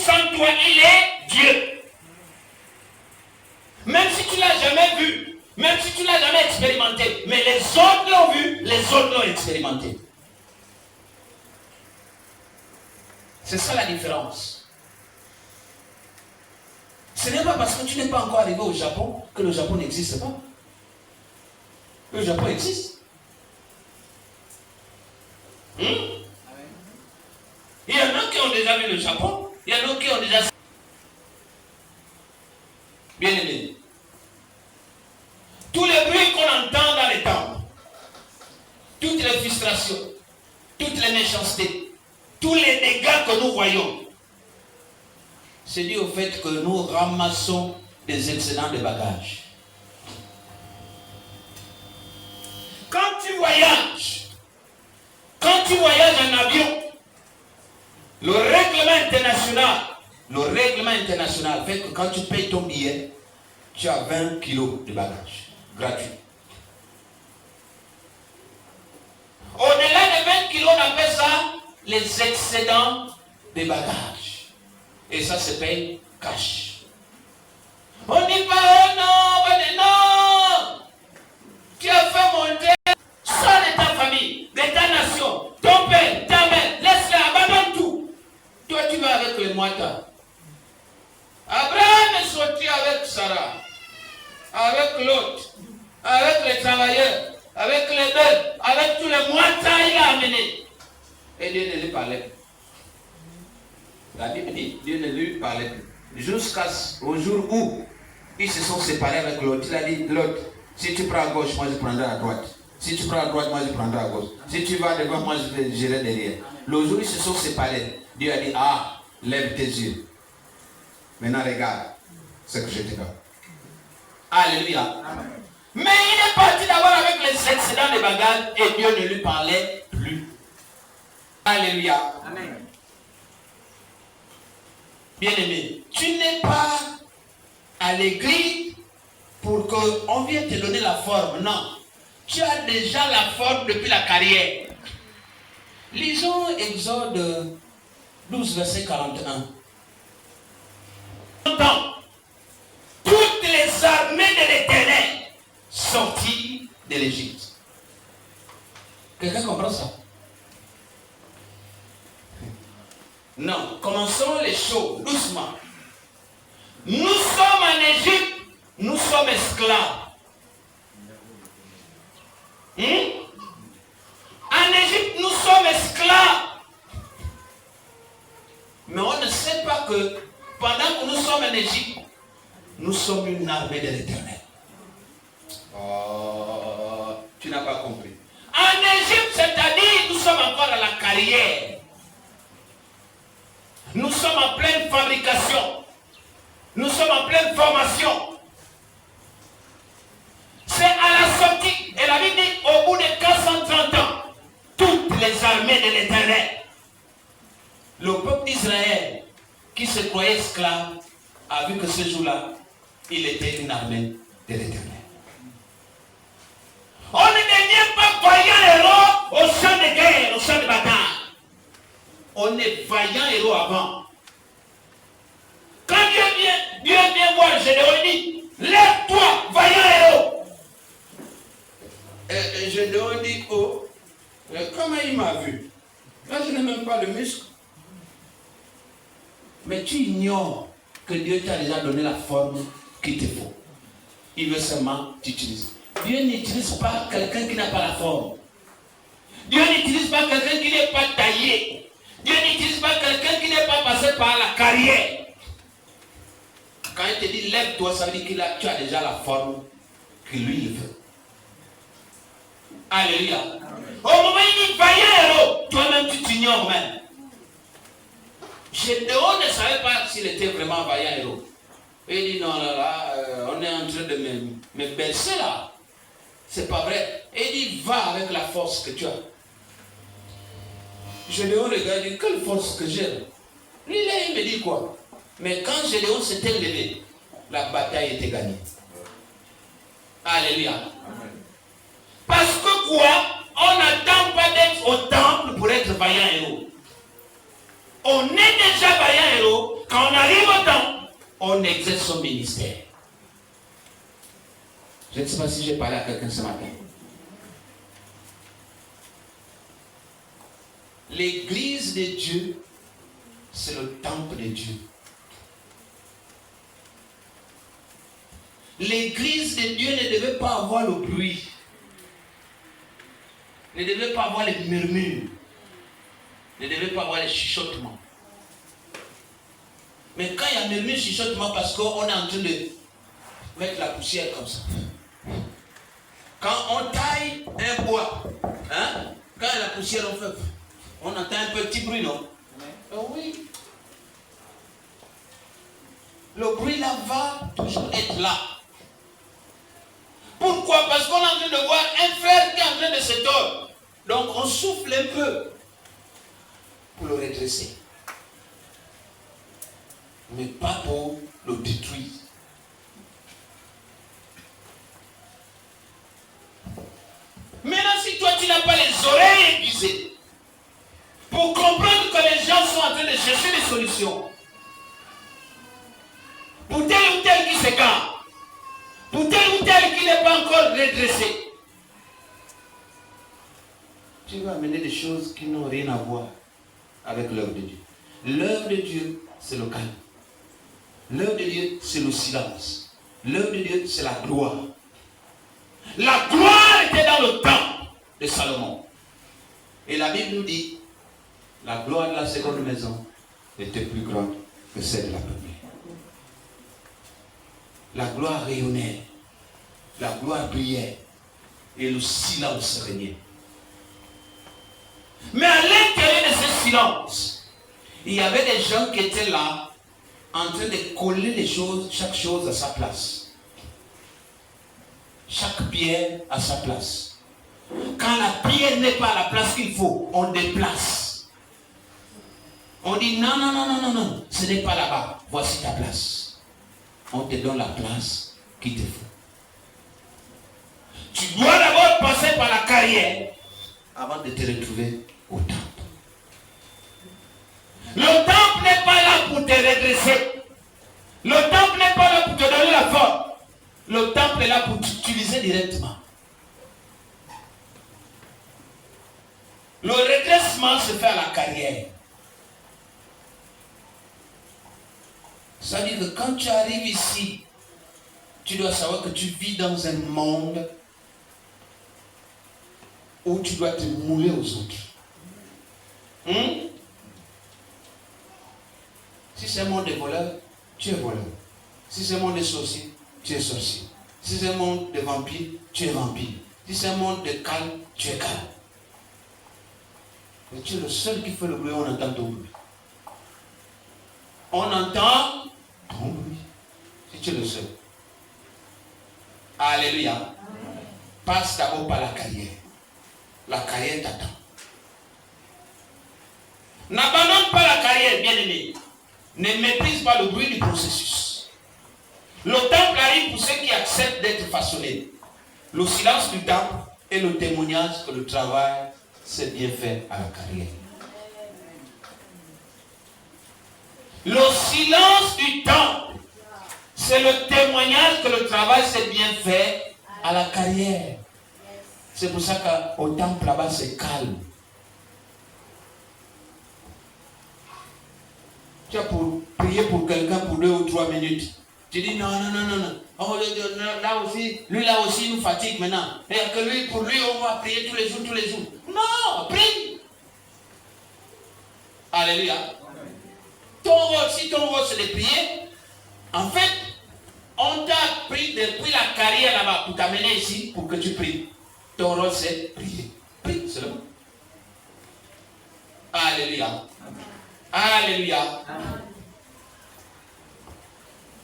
sans toi, il est Dieu. Même si tu ne l'as jamais vu, même si tu ne l'as jamais expérimenté, mais les autres l'ont vu, les autres l'ont expérimenté. C'est ça la différence. Ce n'est pas parce que tu n'es pas encore arrivé au Japon que le Japon n'existe pas. Le Japon existe. Il y en a qui ont déjà vu le Japon, il y en a qui ont déjà... Bien aimé. Tous les bruits qu'on entend dans les temples, toutes les frustrations, toutes les méchancetés, tous les dégâts que nous voyons, c'est dû au fait que nous ramassons des excédents de bagages. Quand tu voyages en avion, le règlement international fait que quand tu payes ton billet, tu as 20 kilos de bagages gratuits. Au-delà de 20 kilos, on appelle ça les excédents de bagages. Et ça se paye cash. On dit pas, oh non, non. Tu as fait monter ça de ta famille, de ta nation, ton père, ta mère, laisse-les, abandonne tout. Toi, tu vas avec les moitas. Abraham est sorti avec Sarah, avec l'autre, avec les travailleurs, avec les bêtes, avec tous les moitas, il a amené. Et Dieu ne lui parlait plus. La Bible dit, Dieu ne lui parlait plus. Jusqu'au jour où ils se sont séparés avec l'autre. Il a dit, l'autre, si tu prends à gauche, moi je prendrai à droite. Si tu prends à droite, moi je prendrai à gauche. Si tu vas devant, moi j'irai derrière. Le jour où ils se sont séparés, Dieu a dit, ah, lève tes yeux. Maintenant regarde ce que je te donne. Alléluia. Amen. Mais il est parti d'abord avec les excédents de bagages et Dieu ne lui parlait plus. Alléluia. Amen. Bien-aimé, tu n'es pas à l'église pour qu'on vienne te donner la forme. Non. Tu as déjà la forme depuis la carrière. Lisons Exode 12, verset 41. Toutes les armées de l'Éternel sorties de l'Égypte. Quelqu'un comprend ça? Non, commençons les choses doucement. Nous sommes en Égypte, nous sommes esclaves. En Égypte, nous sommes esclaves. Mais on ne sait pas que pendant que nous sommes en Égypte, nous sommes une armée de l'Éternel. Oh, tu n'as pas compris. En Égypte, c'est-à-dire nous sommes encore à la carrière. Nous sommes en pleine fabrication. Nous sommes en pleine formation. C'est à la sortie, et la Bible dit, au bout de 430 ans, toutes les armées de l'Éternel, le peuple d'Israël, qui se croyait esclave, a vu que ce jour-là, il était une armée de l'Éternel. On ne devient pas vaillant héros au champ de guerre, au champ de bataille. On est vaillant héros avant. Quand Dieu vient voir Gédéon, il dit, lève-toi, vaillant héros. Et Gédéon dit, oh, comment il m'a vu? Là, je n'ai même pas le muscle. Mais tu ignores que Dieu t'a déjà donné la forme qu'il te faut. Il veut seulement t'utiliser. Dieu n'utilise pas quelqu'un qui n'a pas la forme. Dieu n'utilise pas quelqu'un qui n'est pas taillé. Dieu n'utilise pas quelqu'un qui n'est pas passé par la carrière. Quand il te dit lève-toi, ça veut dire que tu as déjà la forme que lui il veut. Alléluia. Au moment où il dit vaillant héros, toi-même tu t'ignores même. Gédéon ne savait pas s'il était vraiment vaillant héros. Il dit non, là, on est en train de me bercer là. C'est pas vrai. Et il dit va avec la force que tu as. Gédéon regarde, il dit quelle force que j'ai. Lui là, il me dit quoi? Mais quand Gédéon s'était levé, la bataille était gagnée. Alléluia. Parce que quoi? On n'attend pas d'être au temple pour être vaillant héros. On est déjà vaillant héros quand on exerce son ministère. Je ne sais pas si j'ai parlé à quelqu'un ce matin. L'église de Dieu, c'est le temple de Dieu. L'église de Dieu ne devait pas avoir le bruit, ne devait pas avoir les murmures, ne devait pas avoir les chuchotements. Mais quand il y a murmure, chuchotement, parce qu'on est en train de mettre la poussière comme ça. Quand on taille un bois, hein, quand il y a la poussière, on entend un petit bruit, non? Oh oui. Le bruit là va toujours être là. Pourquoi? Parce qu'on est en train de voir un frère qui est en train de se tordre. Donc on souffle un peu pour le redresser. Mais pas pour le détruire. Maintenant, si toi tu n'as pas les oreilles aiguisées pour comprendre que les gens sont en train de chercher des solutions, pour tel ou tel qui s'égare, pour tel ou tel qui n'est pas encore redressé, tu vas amener des choses qui n'ont rien à voir avec l'œuvre de Dieu. L'œuvre de Dieu, c'est le calme. L'œuvre de Dieu, c'est le silence. L'œuvre de Dieu, c'est la gloire. La gloire était dans le temple de Salomon. Et la Bible nous dit, la gloire de la seconde maison était plus grande que celle de la première. La gloire rayonnait, la gloire brillait, et le silence régnait. Mais à l'intérieur de ce silence, il y avait des gens qui étaient là, en train de coller les choses, chaque chose à sa place. Chaque pierre à sa place. Quand la pierre n'est pas à la place qu'il faut, on déplace. On dit non, non, non, non, non, non, ce n'est pas là-bas. Voici ta place. On te donne la place qu'il te faut. Tu dois d'abord passer par la carrière avant de te retrouver au temple. Le temple n'est pas là pour te redresser. Le temple n'est pas là pour te donner la forme. Le temple est là pour t'utiliser directement. Le redressement se fait à la carrière. Ça veut dire que quand tu arrives ici, tu dois savoir que tu vis dans un monde où tu dois te mouler aux autres. Si c'est un monde de voleurs, tu es voleur. Si c'est un monde de sorciers, tu es sorcier. Si c'est un monde de vampires, tu es vampire. Si c'est un monde de calme, tu es calme. Mais tu es le seul qui fait le bruit, on entend ton bruit. On entend ton bruit. Si tu es le seul. Alléluia. Amen. Passe d'abord par la carrière. La carrière t'attend. N'abandonne pas la carrière, bien-aimé. Ne méprise pas le bruit du processus. Le temple arrive pour ceux qui acceptent d'être façonnés. Le silence du temple est le témoignage que le travail s'est bien fait à la carrière. Le silence du temple, c'est le témoignage que le travail s'est bien fait à la carrière. C'est pour ça qu'au temple là-bas, c'est calme. Tu as pour prier pour quelqu'un pour 2 ou 3 minutes. Tu dis non, non, non, non, non. Oh, là aussi, lui là aussi nous fatigue maintenant. Et que lui, pour lui, on va prier tous les jours, tous les jours. Non, prie. Alléluia. Ton rôle, si ton rôle c'est de prier, en fait, on t'a pris depuis la carrière là-bas pour t'amener ici pour que tu pries. Ton rôle c'est prier. Prie seulement. Alléluia. Alléluia.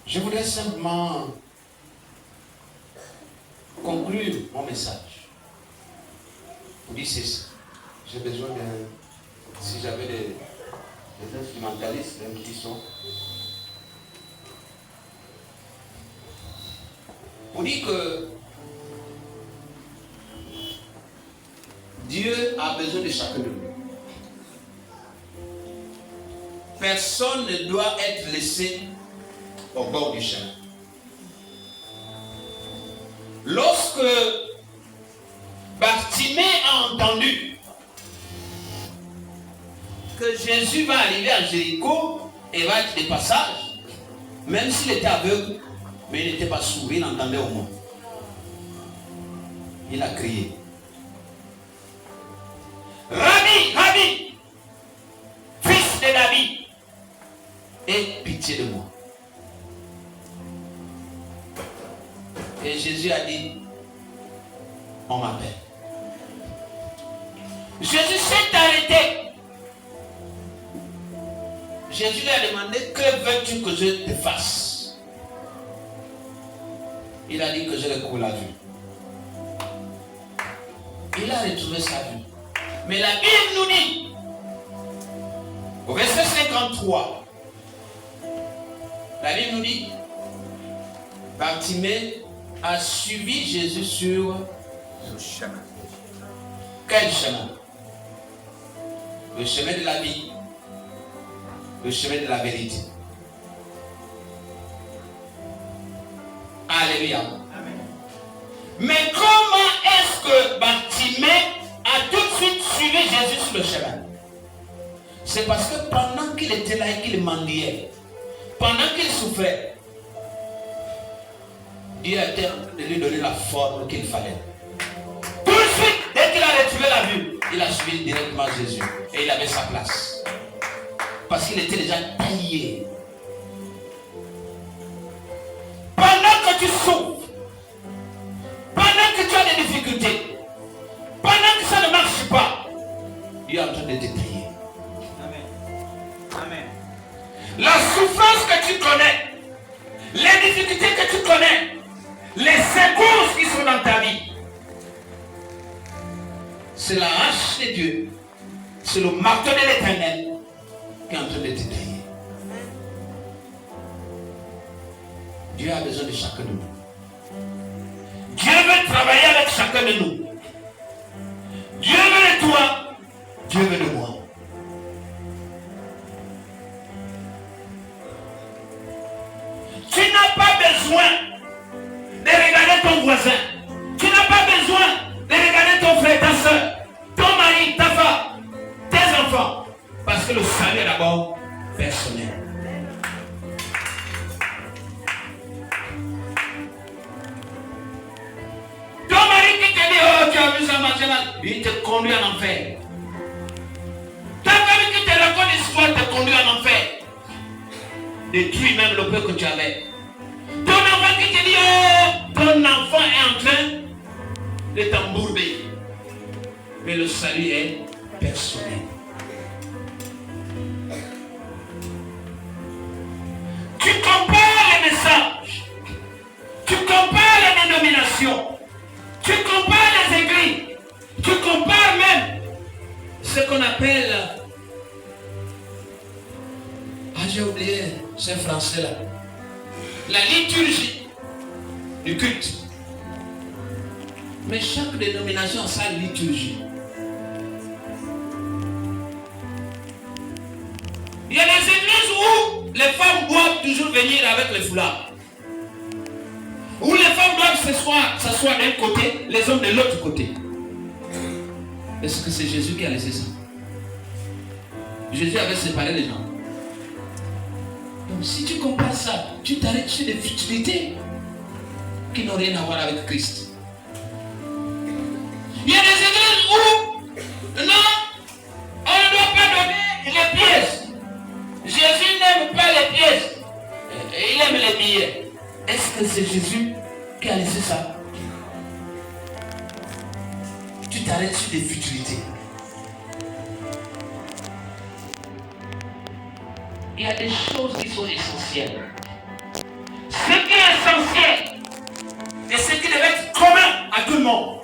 Je voudrais simplement conclure mon message. Vous dites ceci. J'ai besoin de... Si j'avais des instrumentalistes, un petit son. On dit que Dieu a besoin de chacun de nous. Personne ne doit être laissé au bord du chemin. Lorsque Bartimée a entendu que Jésus va arriver à Jéricho et va être de passage, même s'il était aveugle, mais il n'était pas sourd, il entendait au moins. Il a crié. Rabbi, Rabbi, fils de David, aie pitié de moi. Et Jésus a dit, on m'appelle. Jésus s'est arrêté. Jésus lui a demandé, que veux-tu que je te fasse? Il a dit que je recouvre la vue. Il a retrouvé sa vue. Mais la Bible nous dit, au verset 53, la Bible nous dit, Bartimée a suivi Jésus sur le chemin. Quel chemin? Le chemin de la vie, le chemin de la vérité. Alléluia. Amen. Mais comment est-ce que Bartimée a tout de suite suivi Jésus sur le chemin? C'est parce que pendant qu'il était là et qu'il mendiait, pendant qu'il souffrait, Dieu a été en train de lui donner la forme qu'il fallait. Tout de suite, dès qu'il a retrouvé la vue, il a suivi directement Jésus. Et il avait sa place. Parce qu'il était déjà taillé. Pendant que tu souffres, pendant que tu as des difficultés, pendant que ça ne marche pas, Dieu est en train de te tailler. Amen. Amen. La souffrance que tu connais, les difficultés que tu connais, les secousses qui sont dans ta vie, c'est la hache de Dieu, c'est le marteau de l'Éternel qui est en train de te tailler. Dieu a besoin de chacun de nous. Dieu veut travailler avec chacun de nous. Dieu veut de toi, Dieu veut de moi. Tu n'as pas besoin de regarder ton voisin. Tu n'as pas besoin de regarder ton frère, ta soeur, ton mari, ta femme, tes enfants. Parce que le salut est d'abord personnel. Ton mari qui te dit, oh, tu as vu ça maintenant, il te conduit en enfer. Ta femme qui te raconte l'histoire te conduit en enfer. Détruit même le peu que tu avais. Ton enfant qui te dit, oh, ton enfant est en train de t'embourber. Mais le salut est personnel. Tu compares les messages. Tu compares les dénominations. Tu compares les églises. Tu compares même ce qu'on appelle... Ah, j'ai oublié ce français-là. La liturgie du culte. Mais chaque dénomination a sa liturgie. Il y a des églises où les femmes doivent toujours venir avec les foulards. Où les femmes doivent s'asseoir d'un côté, les hommes de l'autre côté. Est-ce que c'est Jésus qui a laissé ça? Jésus avait séparé les gens. Donc si tu compares ça, tu t'arrêtes sur des futilités qui n'ont rien à voir avec Christ. Il y a des églises où, non, on ne doit pas donner les pièces. Jésus n'aime pas les pièces. Il aime les billets. Est-ce que c'est Jésus qui a laissé ça? Tu t'arrêtes sur des futilités. Il y a des choses qui sont essentielles. Ce qui est essentiel et ce qui devait être commun à tout le monde,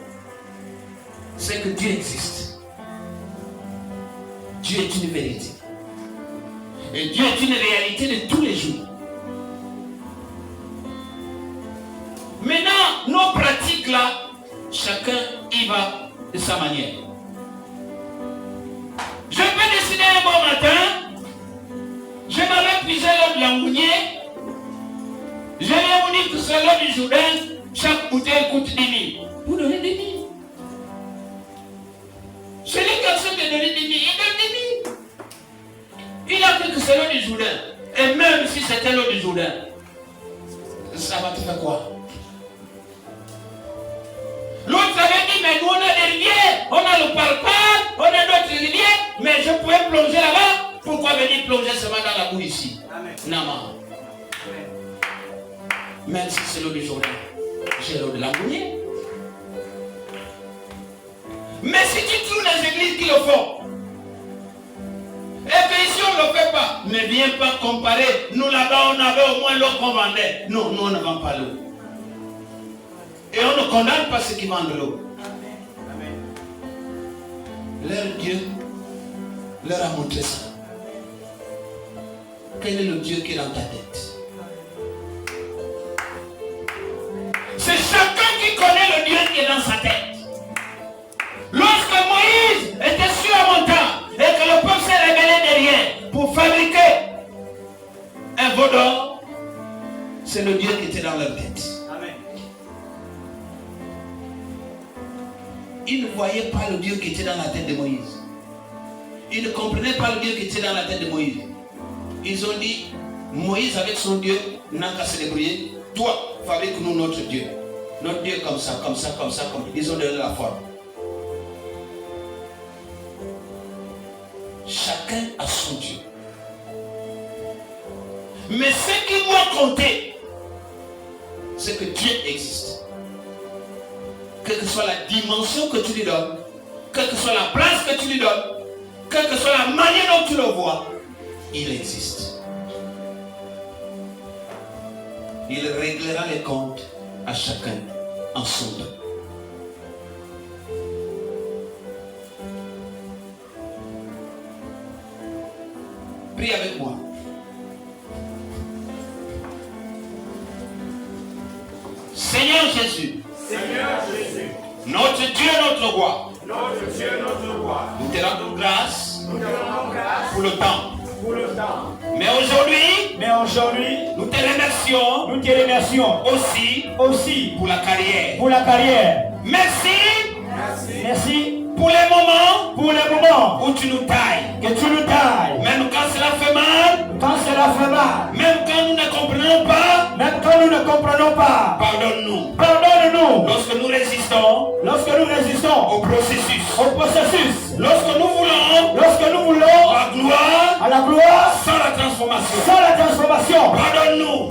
c'est que Dieu existe. Dieu est une vérité. Et Dieu est une réalité de tous les jours. Maintenant, nos pratiques là, chacun y va de sa manière. Je peux décider un bon matin, je m'avais puisé l'autre langounier, dit que c'est l'eau du Jourdain, chaque bouteille coûte 10 000. Vous donnez 10 000. Celui qui accepte de donner 10 000, il donne 10 000. Il a dit que c'est l'eau du Jourdain. Et même si c'était l'eau du Jourdain, ça va te faire quoi? L'autre avait dit, mais nous on a des rivières, on a le parpade, on a d'autres rivières, mais je pouvais plonger là-bas. Pourquoi venir plonger seulement dans la boue ici? Nama. Même si c'est l'eau du Jourdain, j'ai l'eau de la bouillée. Mais si tu trouves les églises qui le font, et que ici on ne le fait pas, ne viens pas comparer. Nous là-bas on avait au moins l'eau qu'on vendait. Non, nous on ne vend pas l'eau. Et on ne condamne pas ceux qui vendent l'eau. Leur Dieu leur a montré ça. Quel est le Dieu qui est dans ta tête? C'est chacun qui connaît le Dieu qui est dans sa tête. Lorsque Moïse était sur la montagne et que le peuple s'est révélé derrière pour fabriquer un veau d'or, c'est le Dieu qui était dans leur tête. Ils ne voyaient pas le Dieu qui était dans la tête de Moïse. Ils ne comprenaient pas le Dieu qui était dans la tête de Moïse. Ils ont dit, Moïse avec son Dieu n'a qu'à se débrouiller. Toi, fabrique-nous notre Dieu. Notre Dieu comme ça, comme ça, comme ça, comme ça. Ils ont donné la forme. Chacun a son Dieu. Mais ce qui doit compter, c'est que Dieu existe. Quelle que soit la dimension que tu lui donnes, quelle que soit la place que tu lui donnes, quelle que soit la manière dont tu le vois, il existe. Il réglera les comptes à chacun en son temps. Prie avec moi. Seigneur Jésus. Seigneur Jésus, notre Dieu, notre roi, notre Dieu, notre roi, nous te rendons grâce, pour le temps. Mais aujourd'hui, nous te remercions aussi pour la carrière. Merci pour les moments où tu nous tailles. Même quand cela fait mal, même quand nous ne comprenons pas, pardonne-nous. Lorsque nous résistons au processus, lorsque nous voulons la gloire sans la transformation, pardonne-nous.